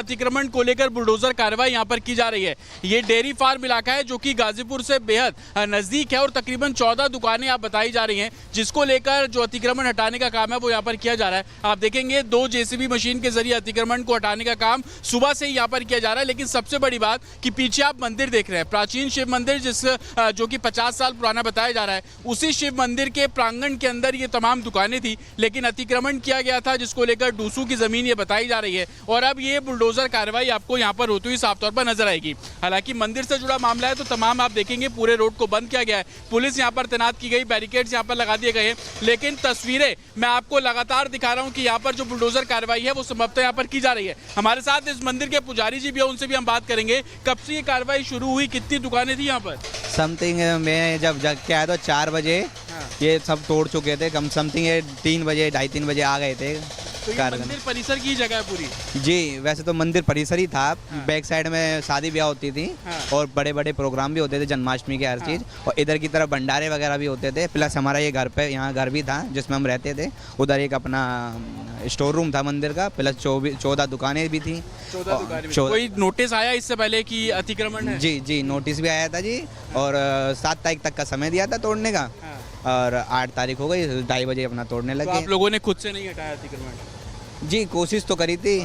अतिक्रमण को लेकर बुलडोजर कार्रवाई यहाँ पर की जा रही है। ये डेयरी फार्म इलाका है जो कि गाजीपुर से बेहद नजदीक है और तकरीबन 14 दुकानें आप बताई जा रही हैं, जिसको लेकर जो अतिक्रमण हटाने का काम है वो यहाँ पर किया जा रहा है। आप देखेंगे 2 जेसीबी मशीन के जरिए अतिक्रमण को हटाने का काम सुबह से ही यहाँ पर किया जा रहा है। लेकिन सबसे बड़ी बात कि पीछे आप मंदिर देख रहे हैं, प्राचीन शिव मंदिर जो कि 50 साल पुराना बताया जा रहा है, उसी शिव मंदिर के प्रांगण के अंदर ये तमाम दुकानें थी, लेकिन अतिक्रमण किया गया था जिसको लेकर डूसू की जमीन ये बताई जा रही है और अब ये बुलडोजर कार्रवाई आपको यहाँ पर होती हुई साफ तौर पर नजर आएगी। हालांकि मंदिर से जुड़ा मामला है तो तमाम आप देखेंगे पूरे रोड को बंद किया गया है, पुलिस यहाँ पर तैनात की गई, बैरिकेड्स यहाँ पर लगा दिए गए हैं। लेकिन तस्वीरें मैं आपको लगातार दिखा रहा हूँ कि यहाँ पर जो बुलडोजर कार्रवाई है वो संभवतः यहाँ पर की जा रही है। हमारे साथ इस मंदिर के पुजारी जी भी है, उनसे भी हम बात करेंगे। कब से ये कार्रवाई शुरू हुई, कितनी दुकानें थी यहाँ पर? समथिंग मैं जब जग के आया तो 4 बजे ये सब तोड़ चुके थे, कम समथिंग 3 बजे 2:30-3 बजे आ गए थे। तो ये मंदिर परिसर की जगह है पूरी? जी, वैसे तो मंदिर परिसर ही था। बैक साइड में शादी ब्याह होती थी और बड़े बड़े प्रोग्राम भी होते थे, जन्माष्टमी के हर चीज़, और इधर की तरफ भंडारे वगैरह भी होते थे। प्लस हमारा ये घर पे यहाँ घर भी था जिसमें हम रहते थे, उधर एक अपना स्टोर रूम था मंदिर का, प्लस 14 दुकानें भी थी। 14 दुकानें। कोई नोटिस आया इससे पहले कि अतिक्रमण है? जी, नोटिस भी आया था जी, और 7 तारीख तक का समय दिया था तोड़ने का, और 8 तारीख हो गई, 2:30 बजे अपना तोड़ने लगे। तो आप लोगों ने खुद से नहीं हटाया अतिक्रमण? जी, कोशिश तो करी थी,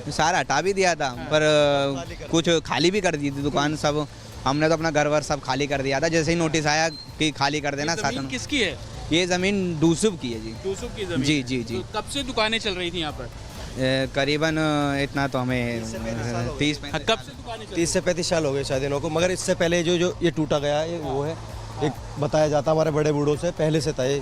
सारा हटा भी दिया था, पर कुछ खाली भी कर दी थी दुकान सब। हमने तो अपना घर वर सब खाली कर दिया था जैसे ही नोटिस आया कि खाली कर देना। ज़मीन किसकी है? ये ज़मीन डूसुब की है जी। डूसुब की ज़मीन? जी। तो कब से दुकानें चल रही थी यहाँ पर? करीबन इतना तो हमें 30 से 35 साल हो गए शायद इनको, मगर इससे पहले जो ये टूटा गया है वो है, एक बताया जाता हमारे बड़े बूढ़ों से, पहले से था ये,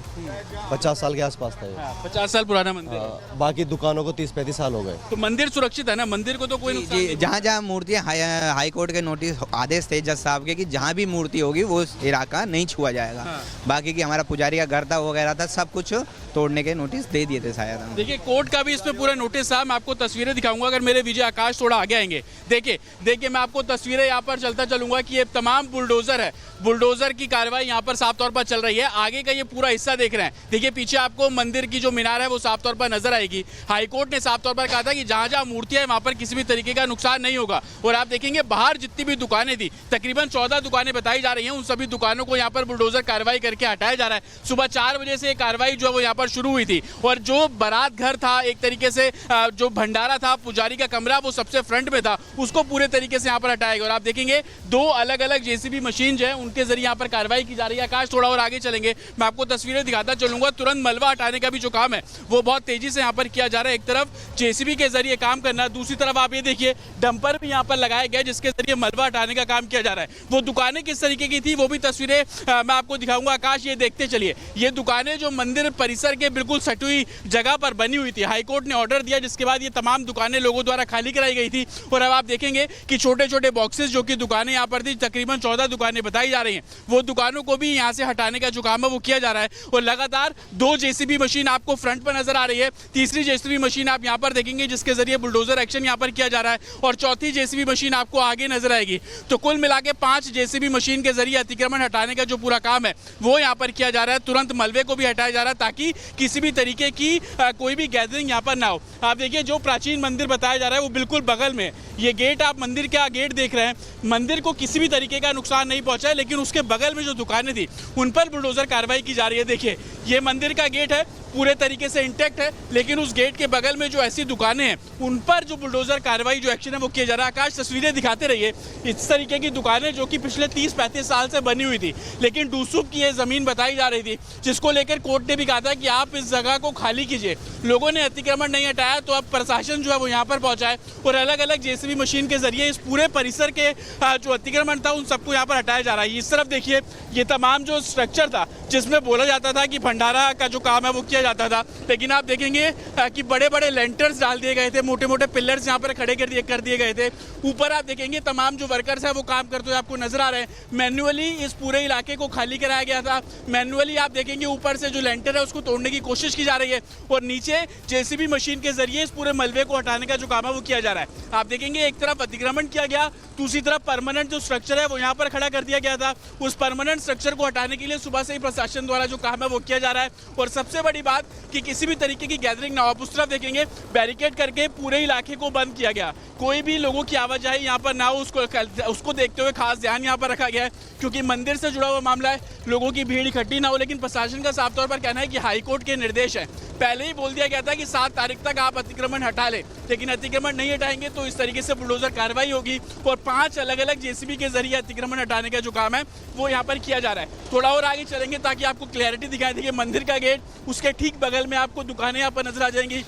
50 साल के आसपास था ये। 50 साल पुराना मंदिर है। बाकी दुकानों को 30-35 साल हो गए। तो मंदिर सुरक्षित है ना? मंदिर को तो कोई नुकसान नहीं? जहाँ जहाँ मूर्तियाँ हाई कोर्ट के नोटिस आदेश थे जज साहब के कि जहाँ भी मूर्ति होगी वो इलाका नहीं छुआ जाएगा। बाकी की हमारा पुजारी का घर था वगैरह था, सब कुछ तोड़ने के नोटिस दे दिए थे शायद। देखिए कोर्ट का भी इसमें पूरा नोटिस था। मैं आपको तस्वीरें दिखाऊंगा, अगर मेरे विजय आकाश थोड़ा आगे आएंगे। देखिए मैं आपको तस्वीरें यहाँ पर चलता चलूंगा कि ये तमाम बुलडोजर है, बुलडोजर की कार्रवाई यहाँ पर साफ तौर पर चल रही है। आगे का ये पूरा हिस्सा देख रहे हैं, देखिए पीछे आपको मंदिर की जो मीनार है वो साफ तौर पर नजर आएगी। हाईकोर्ट ने साफ तौर पर कहा था कि जहां जहां मूर्तियां हैं वहां पर किसी भी तरीके का नुकसान नहीं होगा। और आप देखेंगे बाहर जितनी भी दुकानें थी, तकरीबन 14 दुकानें बताई जा रही हैं, उन सभी दुकानों को यहाँ पर बुलडोजर कार्रवाई करके हटाया जा रहा है। सुबह 4 बजे से कार्रवाई जो है वो यहाँ पर शुरू हुई थी और जो बारात घर था, एक तरीके से जो भंडारा था, पुजारी का कमरा वो सबसे फ्रंट में था, उसको पूरे तरीके से यहाँ पर हटाया गया। और आप देखेंगे 2 अलग अलग जेसीबी मशीन जो है उनके जरिए यहाँ पर कार्रवाई की जा रही है। आकाश थोड़ा और आगे चलेंगे, मैं आपको तस्वीरें दिखाता चलूंगा। तुरंत मलबा हटाने का भी जो काम है वो बहुत तेजी से यहाँ पर किया जा रहा है। एक तरफ जेसीबी के जरिए काम करना, दूसरी तरफ आप ये देखिए डंपर भी यहाँ पर लगाया गया जिसके जरिए मलबा हटाने का काम किया जा रहा है। वो दुकानें किस तरीके की थी वो भी तस्वीरें मैं आपको दिखाऊंगा। आकाश ये देखते चलिए, ये दुकानें जो मंदिर परिसर के बिल्कुल सटी हुई जगह पर बनी हुई थी, हाईकोर्ट ने ऑर्डर दिया जिसके बाद ये तमाम दुकानें लोगों द्वारा खाली कराई गई थी। और अब आप देखेंगे कि छोटे छोटे बॉक्सेस जो कि दुकानें यहाँ पर थी, तकरीबन 14 दुकानें बताई जा रही हैं, वो दुकानों को भी यहाँ से हटाने का जो काम है वो किया जा रहा है। और लगातार 2 जेसीबी मशीन आपको फ्रंट पर नजर आ रही है, तीसरी जेसीबी मशीन आप यहाँ पर देखेंगे जिसके जरिए बुलडोजर एक्शन यहाँ पर किया जा रहा है, और चौथी जेसीबी मशीन आपको आगे नजर आएगी। तो कुल मिला के 5 जेसीबी मशीन के जरिए अतिक्रमण हटाने का जो पूरा काम है वो यहाँ पर किया जा रहा है। तुरंत मलबे को भी हटाया जा रहा है ताकि किसी भी तरीके की कोई भी गैदरिंग यहाँ पर ना हो। आप देखिए जो प्राचीन मंदिर बताया जा रहा है वो बिल्कुल बगल में, ये गेट आप मंदिर का गेट देख रहे हैं, मंदिर को किसी भी तरीके का नुकसान नहीं पहुंचा है, लेकिन उसके बगल में जो दुकानें थी उन पर बुलडोजर कार्रवाई की जा रही है। देखिए ये मंदिर का गेट है, पूरे तरीके से इंटैक्ट है, लेकिन उस गेट के बगल में जो ऐसी दुकानें हैं उन पर जो बुलडोजर कार्रवाई जो एक्शन है वो किया जा रहा है। आकाश तस्वीरें दिखाते रहिए, इस तरीके की दुकानें जो कि पिछले 30-35 साल से बनी हुई थी, लेकिन डूसुब की ये जमीन बताई जा रही थी, जिसको लेकर कोर्ट ने भी कहा था कि आप इस जगह को खाली कीजिए। लोगों ने अतिक्रमण नहीं हटाया तो अब प्रशासन जो है वो यहाँ पर पहुंचा है और अलग अलग जेसीबी मशीन के जरिए इस पूरे परिसर के जो अतिक्रमण था उन सबको यहाँ पर हटाया जा रहा है। इस तरफ देखिए ये तमाम जो स्ट्रक्चर था जिसमें बोला जाता था कि भंडारा का जो काम है वो किया जाता था, लेकिन आप देखेंगे कि बड़े बड़े लेंटर्स डाल दिए गए थे, मोटे मोटे पिलर्स यहाँ पर खड़े कर दिए गए थे। ऊपर आप देखेंगे तमाम जो वर्कर्स हैं वो काम करते हुए आपको नजर आ रहे हैं। मैन्युअली इस पूरे इलाके को खाली कराया गया था, मैन्युअली आप देखेंगे ऊपर से जो लेंटर है उसको तोड़ने की कोशिश की जा रही है और नीचे जेसीबी मशीन के जरिए इस पूरे मलबे को हटाने का जो काम है वो किया जा रहा है। आप देखेंगे एक तरफ अतिक्रमण किया गया, दूसरी तरफ परमानेंट जो स्ट्रक्चर है वो यहाँ पर खड़ा कर दिया गया था। उस परमानेंट स्ट्रक्चर को हटाने के लिए सुबह से ही प्रशासन द्वारा जो काम है वो किया जा जा रहा है। और सबसे बड़ी बात कि किसी भी तरीके की गैदरिंग ना हो। आप उस तरफ देखेंगे बैरिकेड करके पूरे इलाके को बंद किया गया, कोई भी लोगों की आवाजाही यहाँ पर ना हो उसको देखते हुए खास ध्यान यहाँ पर रखा गया है, क्योंकि मंदिर से जुड़ा हुआ मामला है, लोगों की भीड़ इकट्ठी ना हो। लेकिन प्रशासन का साफ तौर पर कहना है कि हाईकोर्ट के निर्देश है, पहले ही बोल दिया गया था कि 7 तारीख तक आप अतिक्रमण हटा लें, लेकिन अतिक्रमण नहीं हटाएंगे तो इस तरीके से बुलडोजर कार्रवाई होगी। और 5 अलग अलग जेसीबी के जरिए अतिक्रमण हटाने का जो काम है वो यहाँ पर किया जा रहा है। थोड़ा और आगे चलेंगे ताकि आपको क्लैरिटी दिखाई देगी। मंदिर का गेट, उसके ठीक बगल में आपको दुकानें यहाँ पर नजर आ जाएंगी,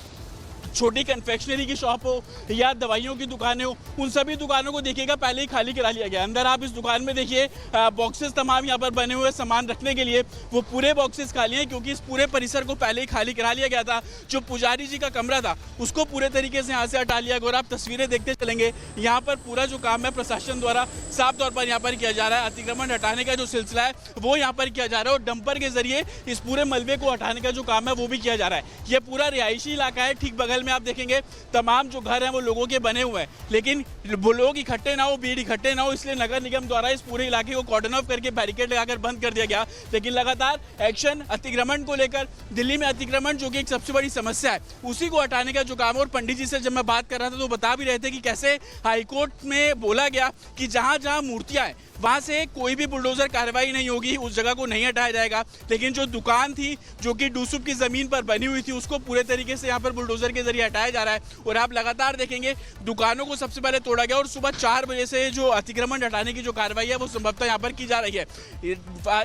छोटी कन्फेक्शनरी की शॉप हो या दवाइयों की दुकानें हो, उन सभी दुकानों को देखिएगा पहले ही खाली करा लिया गया। अंदर आप इस दुकान में देखिए बॉक्सेस तमाम यहाँ पर बने हुए सामान रखने के लिए, वो पूरे बॉक्सेस खाली हैं क्योंकि इस पूरे परिसर को पहले ही खाली करा लिया गया था। जो पुजारी जी का कमरा था उसको पूरे तरीके से यहाँ से हटा लिया गया। और आप तस्वीरें देखते चलेंगे, यहाँ पर पूरा जो काम है प्रशासन द्वारा साफ तौर पर यहाँ पर किया जा रहा है। अतिक्रमण हटाने का जो सिलसिला है वो यहाँ पर किया जा रहा है और डंपर के जरिए इस पूरे मलबे को हटाने का जो काम है वो भी किया जा रहा है। ये पूरा रिहायशी इलाका है, ठीक बगल में आप देखेंगे तमाम जो घर हैं वो लोगों के बने हुए हैं, लेकिन वो लोग इकट्ठे ना हो, भीड़ इकट्ठे ना हो, इसलिए नगर निगम द्वारा इस पूरे इलाके को कॉर्डन ऑफ करके बैरिकेड लगाकर बंद कर दिया गया। लेकिन लगातार एक्शन अतिक्रमण को लेकर, दिल्ली में अतिक्रमण जो कि एक सबसे बड़ी समस्या है उसी को हटाने का जो काम है। और पंडित जी से जब मैं बात कर रहा था तो बता भी रहे थे कि कैसे हाईकोर्ट में बोला गया कि जहां जहां मूर्तियां हैं वहां से कोई भी बुलडोजर कार्रवाई नहीं होगी, उस जगह को नहीं हटाया जाएगा। लेकिन जो दुकान थी जो कि डूसुप की जमीन पर बनी हुई थी उसको पूरे तरीके से यहाँ पर बुलडोजर के जरिए हटाया जा रहा है। और आप लगातार देखेंगे दुकानों को सबसे पहले तोड़ा गया और सुबह 4 बजे से जो अतिक्रमण हटाने की जो कार्रवाई है वो संभवतः यहाँ पर की जा रही है।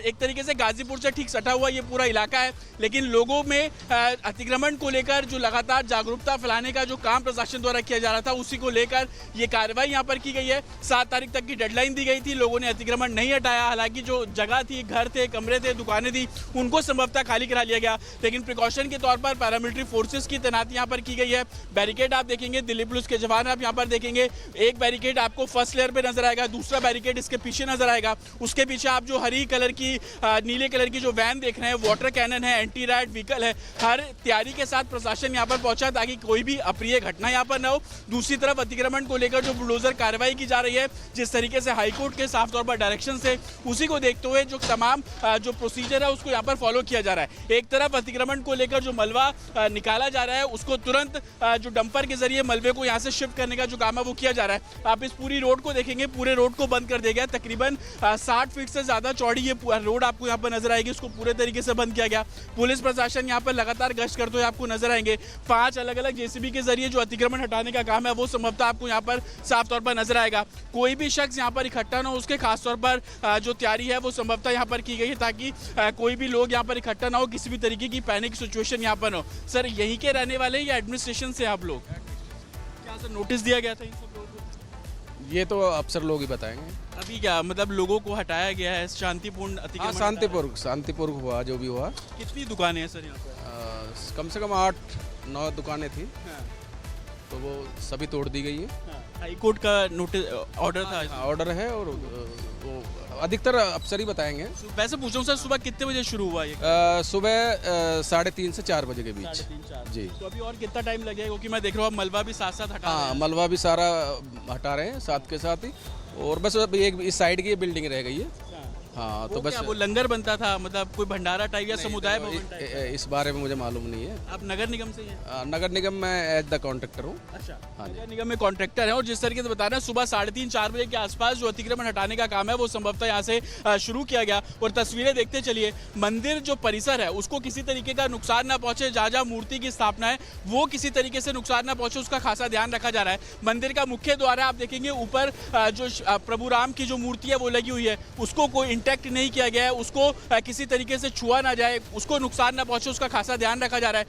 एक तरीके से गाजीपुर से ठीक सटा हुआ ये पूरा इलाका है, लेकिन लोगों में अतिक्रमण को लेकर जो लगातार जागरूकता फैलाने का जो काम प्रशासन द्वारा किया जा रहा था उसी को लेकर ये कार्रवाई यहाँ पर की गई है। 7 तारीख तक की डेडलाइन दी गई थी, लोगों ने अतिक्रमण नहीं हटाया। हालांकि जो जगह थी, घर थे, कमरे थे, दुकानें थी, उनको संभवतः खाली करा लिया गया। लेकिन प्रिकॉशन के तौर पर पैरामिलिट्री फोर्सेस की तैनाती यहाँ पर की गई है। बैरिकेड आप देखेंगे, दिल्ली पुलिस के जवान आप यहाँ पर देखेंगे। एक बैरिकेड आपको फर्स्ट लेयर पे नजर आएगा, दूसरा बैरिकेड इसके पीछे नजर आएगा। उसके पीछे आप जो हरी कलर की नीले कलर की जो वैन देख रहे हैं, वाटर कैनन है, एंटी राइड व्हीकल है, हर तैयारी के साथ प्रशासन यहाँ पर पहुंचा ताकि कोई भी अप्रिय घटना यहाँ पर न हो। दूसरी तरफ अतिक्रमण को लेकर जो बुलडोजर कार्रवाई की जा रही है, जिस तरीके से हाईकोर्ट के साफ तौर पर डायरेक्शन से, उसी को देखते हुए जो तमाम जो प्रोसीजर है उसको यहाँ पर फॉलो किया जा रहा है। एक तरफ अतिक्रमण को लेकर जो मलबा निकाला जा रहा है उसको तुरंत जो डंपर के जरिए मलबे को यहाँ से शिफ्ट करने का जो काम है वो किया जा रहा है। आप इस पूरी रोड को देखेंगे, पूरे रोड को बंद कर दिया गया। तकरीबन 60 फीट से ज्यादा चौड़ी ये रोड आपको यहाँ पर नजर आएगी, उसको पूरे तरीके से बंद किया गया। पुलिस प्रशासन यहाँ पर लगातार गश्त करते हुए आपको नजर आएंगे। 5 अलग अलग जेसीबी के जरिए जो अतिक्रमण हटाने का काम है वो संभवतः आपको यहाँ पर साफ तौर पर नजर आएगा। कोई भी शख्स यहाँ पर इकट्ठा ना हो, उसके खास तौर पर जो तैयारी है वो संभवतः यहाँ पर की गई है ताकि कोई भी लोग यहाँ पर इकट्ठा ना हो, किसी भी तरीके की पैनिक सिचुएशन यहाँ पर हो। सर, यहीं के रहने वाले या एडमिनिस्ट्रेशन से आप लोग? क्या सर नोटिस दिया गया था इन सब लोगों को? ये तो अफसर लोग ही बताएंगे। अभी क्या मतलब लोगों को हटाया गया है, शांतिपूर्ण हाँ, अतिक्रमण? शांतिपूर्ण हुआ जो भी हुआ। कितनी दुकानें हैं सर यहाँ पर? कम से कम 8-9 दुकानें थी, तो वो सभी तोड़ दी गई है। हाईकोर्ट का नोटिस ऑर्डर था? ऑर्डर है और वो अधिकतर अफसर ही बताएंगे। वैसे पूछ रहा हूँ सर, सुबह कितने बजे शुरू हुआ ये? सुबह 3:30 से 4 बजे के बीच। 3:30-4 जी। तो अभी और कितना टाइम लगेगा, क्योंकि मैं देख रहा हूँ मलबा भी साथ साथ हटा रहे हाँ, हैं। मलबा भी सारा हटा रहे हैं साथ के साथ ही, और बस अब एक इस साइड की बिल्डिंग रह गई है। हाँ, तो बस वो लंगर बनता था, मतलब कोई भंडारा टाइप या समुदाय भवन टाइप? इस बारे में मुझे मालूम नहीं है। आप नगर निगम से ही हैं? नगर निगम में एज द कॉन्ट्रैक्टर हूँ। अच्छा, हाँ जी। नगर निगम में कॉन्ट्रैक्टर है। और जिस तरीके से बता रहे हैं सुबह 3:30-4 बजे के आसपास जो अतिक्रमण हटाने का काम है वो संभवतः यहाँ से शुरू किया गया। और तस्वीरें देखते चलिए, मंदिर जो परिसर है उसको किसी तरीके का नुकसान ना पहुंचे, जहाँ जहाँ मूर्ति की स्थापना है वो किसी तरीके से नुकसान ना पहुंचे, उसका खासा ध्यान रखा जा रहा है। मंदिर का मुख्य द्वार है, आप देखेंगे ऊपर जो प्रभु राम की जो मूर्ति है वो लगी हुई है, उसको कोई इंटैक्ट नहीं किया गया है, उसको किसी तरीके से छुआ ना जाए, उसको नुकसान ना पहुंचे, उसका खासा ध्यान रखा जा रहा है।